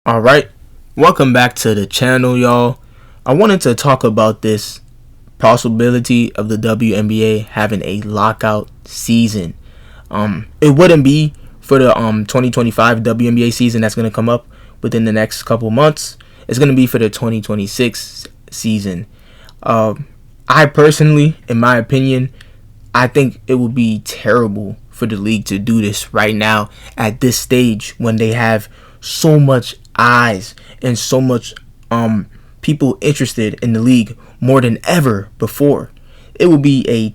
Alright, welcome back to the channel, y'all. I wanted to talk about this possibility of the WNBA having a lockout season. It wouldn't be for the 2025 WNBA season that's going to come up within the next couple months. It's going to be for the 2026 season. I personally, in my opinion, I think it would be terrible for the league to do this right now at this stage when they have so much eyes and so much people interested in the league more than ever before. It would be a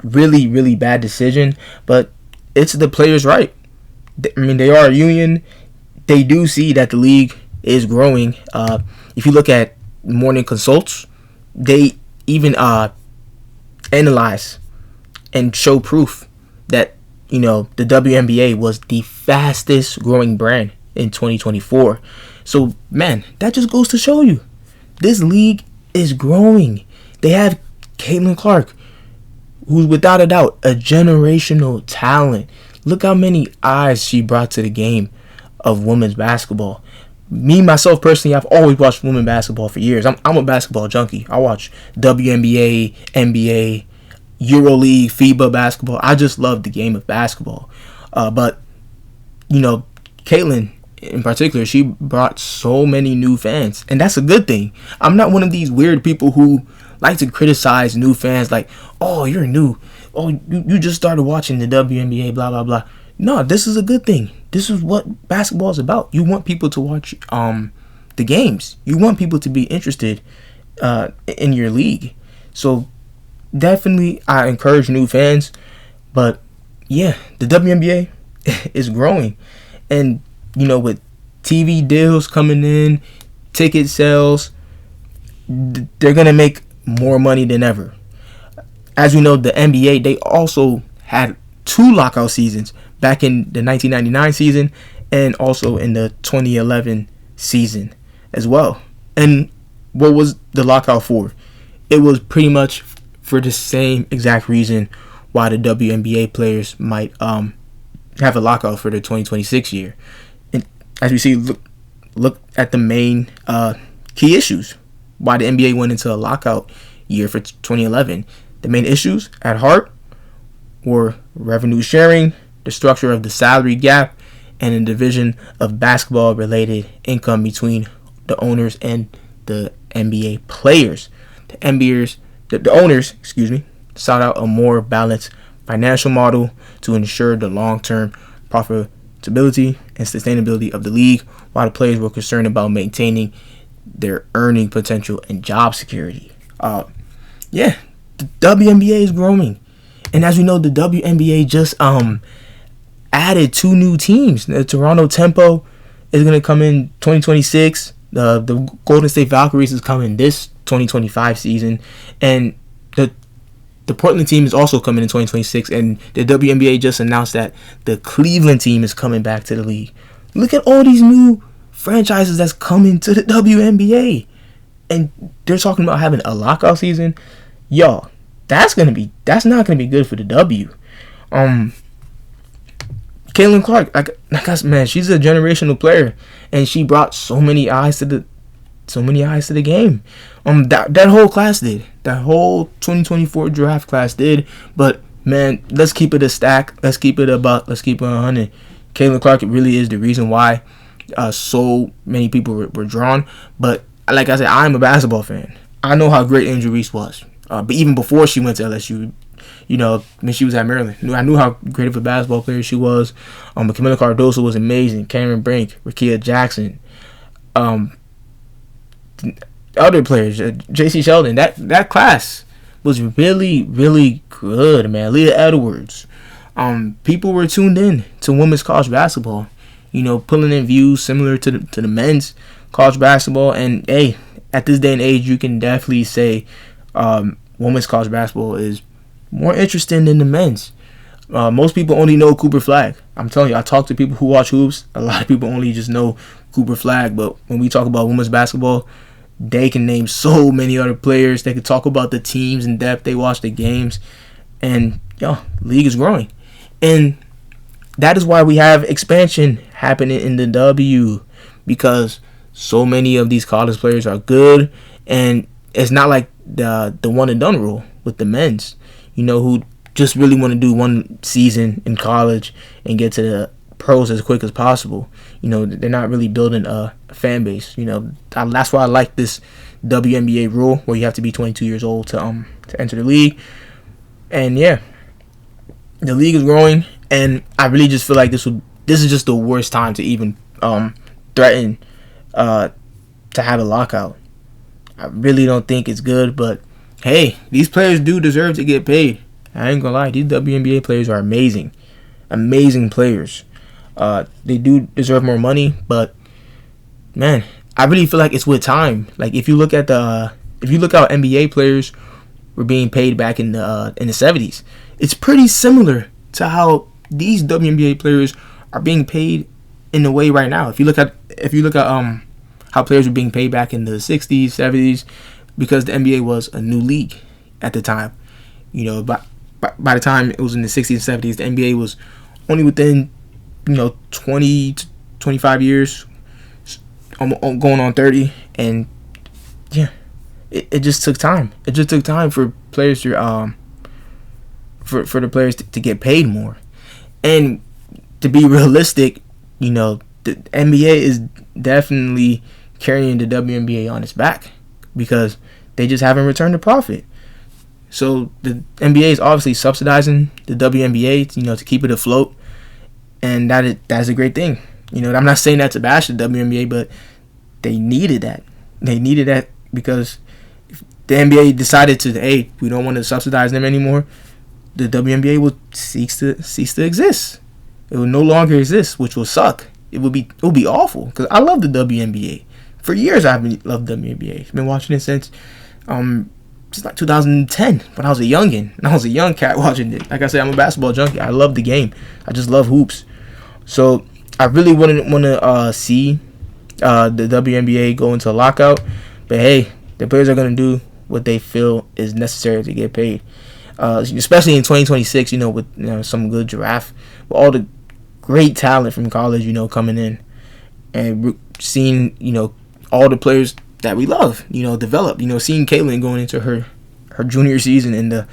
really bad decision, but it's the players' right. I mean, they are a union. They do see that the league is growing. If you look at morning consults, they even analyze and show proof that the WNBA was the fastest growing brand in 2024. So man, that just goes to show you this league is growing. They have Caitlin Clark, who's without a doubt a generational talent. Look how many eyes she brought to the game of women's basketball. Me, myself, personally, I've always watched women's basketball for years. I'm a basketball junkie. I watch WNBA, NBA, EuroLeague, FIBA basketball. I just love the game of basketball. But Caitlin in particular, she brought so many new fans, and that's a good thing. I'm not one of these weird people who like to criticize new fans, like, oh, you're new, oh, you just started watching the WNBA, blah blah blah. No, this is a good thing. This is what basketball is about. You want people to watch the games. You want people to be interested in your league. So definitely, I encourage new fans. But yeah, the WNBA is growing, and with TV deals coming in, ticket sales, they're going to make more money than ever. As we know, the NBA, they also had 2 lockout seasons back in the 1999 season and also in the 2011 season as well. And what was the lockout for? It was pretty much for the same exact reason why the WNBA players might have a lockout for the 2026 year. As we see, look at the main key issues why the NBA went into a lockout year for 2011. The main issues at heart were revenue sharing, the structure of the salary gap, and the division of basketball-related income between the owners and the NBA players. The owners, sought out a more balanced financial model to ensure the long-term profitability and sustainability of the league, while the players were concerned about maintaining their earning potential and job security. The WNBA is growing, and as we know, the WNBA just added 2 new teams. The Toronto Tempo is going to come in 2026. The Golden State Valkyries is coming this 2025 season, and the Portland team is also coming in 2026, and the WNBA just announced that the Cleveland team is coming back to the league. Look at all these new franchises that's coming to the WNBA, and they're talking about having a lockout season. Y'all, that's not gonna be good for the W. Caitlin Clark, man, she's a generational player, and she brought so many eyes to the game. That whole class did. That whole 2024 draft class did. But man, let's keep it a stack. Let's keep it a buck. Let's keep it 100. Caitlin Clark really is the reason why so many people were drawn. But like I said, I'm a basketball fan. I know how great Angel Reese was. But even before she went to LSU, when she was at Maryland, I knew how great of a basketball player she was. Camila Cardoso was amazing. Cameron Brink, Rakia Jackson, other players, J.C. Sheldon. That class was really good, man. Leah Edwards. People were tuned in to women's college basketball. Pulling in views similar to the men's college basketball. And hey, at this day and age, you can definitely say women's college basketball is more interesting than the men's. Most people only know Cooper Flag. I'm telling you, I talk to people who watch hoops. A lot of people only just know Cooper Flag. But when we talk about women's basketball, they can name so many other players. They can talk about the teams in depth. They watch the games. And, league is growing. And that is why we have expansion happening in the W. Because So many of these college players are good, and it's not like the one and done rule with the men's, who just really want to do one season in college and get to the pros as quick as possible. They're not really building a fan base. That's why I like this WNBA rule where you have to be 22 years old to enter the league. And yeah, the league is growing, and I really just feel like this is just the worst time to even threaten to have a lockout. I really don't think it's good, but hey, these players do deserve to get paid. I ain't gonna lie, these WNBA players are amazing players. They do deserve more money, but man, I really feel like it's with time. Like if you look how NBA players were being paid back in the 70s, it's pretty similar to how these WNBA players are being paid in a way right now. If you look at how players were being paid back in the 60s, 70s, because the NBA was a new league at the time. By the time it was in the 60s and 70s, the NBA was only within 20 to 25 years, going on 30, and yeah, it just took time. It just took time for players to for the players to get paid more. And to be realistic, the NBA is definitely carrying the WNBA on its back because they just haven't returned a profit. So the NBA is obviously subsidizing the WNBA, to keep it afloat, and that's a great thing. I'm not saying that to bash the WNBA, but they needed that. They needed that because if the NBA decided to, hey, we don't want to subsidize them anymore, the WNBA will cease to exist. It will no longer exist, which will suck. It will be awful because I love the WNBA. For years, I've loved WNBA. I've been watching it since like 2010 when I was a youngin'. And I was a young cat watching it. Like I said, I'm a basketball junkie. I love the game. I just love hoops. So I really wouldn't want to see the WNBA go into a lockout. But hey, the players are going to do what they feel is necessary to get paid. Especially in 2026, with some good draft. With all the great talent from college, coming in. And seeing, all the players that we love, develop. Seeing Caitlin going into her junior season in the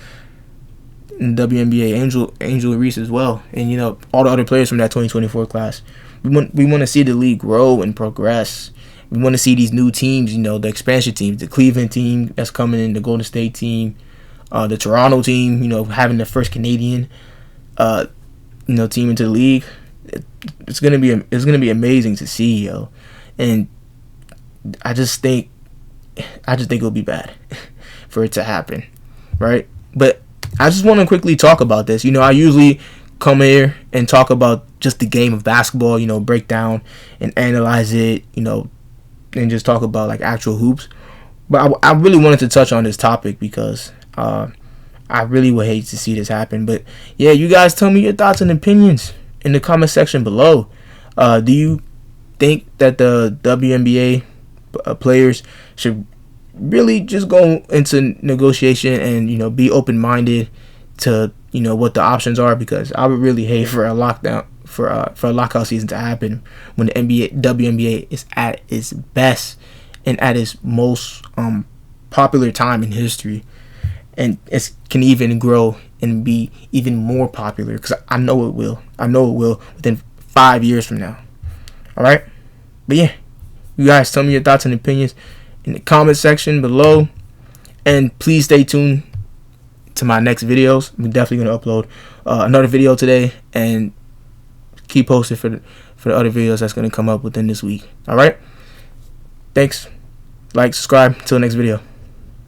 WNBA, Angel Reese as well, and all the other players from that 2024 class. We want to see the league grow and progress. We want to see these new teams, the expansion teams, the Cleveland team that's coming in, the Golden State team, the Toronto team, having the first Canadian, team into the league. It's gonna be amazing to see, yo, and I just think it'll be bad for it to happen, right? But I just want to quickly talk about this. I usually come here and talk about just the game of basketball, break down and analyze it, and just talk about like actual hoops. But I really wanted to touch on this topic because I really would hate to see this happen. But yeah, you guys tell me your thoughts and opinions in the comment section below. Do you think that the WNBA players should really just go into negotiation and be open-minded to what the options are? Because I would really hate for a lockdown for a lockout season to happen when the WNBA is at its best and at its most popular time in history, and it can even grow and be even more popular, because I know it will within 5 years from now. All right, but yeah, you guys tell me your thoughts and opinions in the comment section below, and please stay tuned to my next videos. I'm definitely going to upload another video today, and keep posted for the other videos that's going to come up within this week. All right, thanks. Like, subscribe. Till next video.